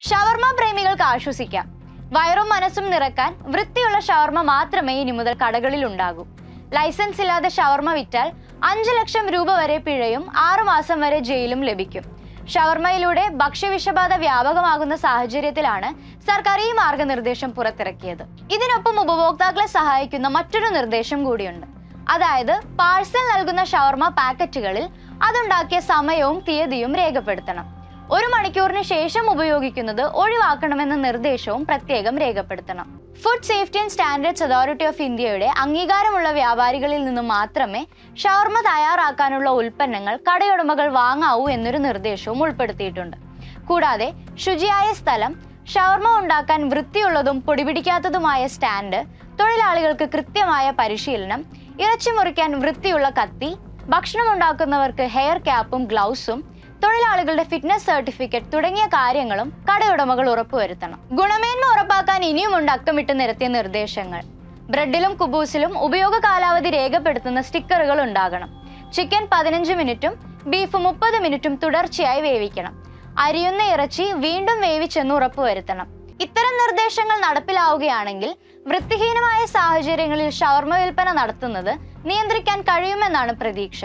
ഷവർമ പ്രേമികൾക്ക് ആശ്വസിക്കാം. വയറും മനസ്സും നിറക്കാൻ വൃത്തിയുള്ള ഷവർമ മാത്രമേ ഇനി മുതൽ കടകളിൽ ഉണ്ടാകൂ. ലൈസൻസ് ഇല്ലാതെ ഷവർമ വിറ്റാൽ 5 ലക്ഷം രൂപ വരെ പിഴയും 6 മാസം വരെ ജയിലും ലഭിക്കും. ഷവർമയിലൂടെ ഭക്ഷ്യവിഷബാധ വ്യാപകമാകുന്ന സാഹചര്യത്തിലാണ് സർക്കാർ ഈ മാർഗനിർദ്ദേശം പുറത്തിറക്കിയത്. ഇതിനൊപ്പം ഉപഭോക്താക്കളെ സഹായിക്കുന്ന മറ്റൊരു നിർദ്ദേശം കൂടിയുണ്ട്. അതായത് പാഴ്സൽ നൽകുന്ന ഷവർമ പാക്കറ്റുകളിൽ അതുണ്ടാക്കിയ സമയവും തീയതിയും രേഖപ്പെടുത്തണം. 1 മണിക്കൂറിന് ശേഷം ഉപയോഗിക്കുന്നത് ഒഴിവാക്കണമെന്ന നിർദ്ദേശവും പ്രത്യേകം രേഖപ്പെടുത്തണം. Food safety and standards authority of ഇന്ത്യയുടെ അംഗീകാരമുള്ള വ്യാപാരികളിൽ നിന്നും മാത്രമേ ഷവർമ തയ്യാറാക്കാനുള്ള ഉൽപ്പന്നങ്ങൾ കടയുടമകൾ വാങ്ങാവൂ എന്നൊരു നിർദ്ദേശവും ഉൾപ്പെടുത്തിയിട്ടുണ്ട്. കൂടാതെ ശുചിയായ സ്ഥലം, ഷവർമ ഉണ്ടാക്കാൻ വൃത്തിയുള്ളതും പൊടിപിടിക്കാത്തതുമായ സ്റ്റാൻഡ്, തൊഴിലാളികൾക്ക് കൃത്യമായ പരിശീലനം, ഇറച്ചി മുറിക്കാൻ വൃത്തിയുള്ള കത്തി, ഭക്ഷണം ഉണ്ടാക്കുന്നവർക്ക് ഹെയർ ക്യാപ്പും ഗ്ലൗസും, തൊഴിലാളികളുടെ ഫിറ്റ്നസ് സർട്ടിഫിക്കറ്റ് തുടങ്ങിയ കാര്യങ്ങളും കടയുടമകൾ ഉറപ്പുവരുത്തണം. ഗുണമേന്മ ഉറപ്പാക്കാൻ ഇനിയുമുണ്ട് അക്കമിട്ട് നിരത്തിയ നിർദ്ദേശങ്ങൾ. ബ്രെഡിലും കുബൂസിലും ഉപയോഗ കാലാവധി രേഖപ്പെടുത്തുന്ന സ്റ്റിക്കറുകൾ ഉണ്ടാകണം. ചിക്കൻ 15 മിനിറ്റും ബീഫ് 30 മിനിറ്റും തുടർച്ചയായി വേവിക്കണം. അരിയുന്ന ഇറച്ചി വീണ്ടും വേവിച്ചെന്ന് ഉറപ്പുവരുത്തണം. ഇത്തരം നിർദ്ദേശങ്ങൾ നടപ്പിലാവുകയാണെങ്കിൽ വൃത്തിഹീനമായ സാഹചര്യങ്ങളിൽ ഷവർമ വിൽപ്പന നടത്തുന്നത് നിയന്ത്രിക്കാൻ കഴിയുമെന്നാണ് പ്രതീക്ഷ.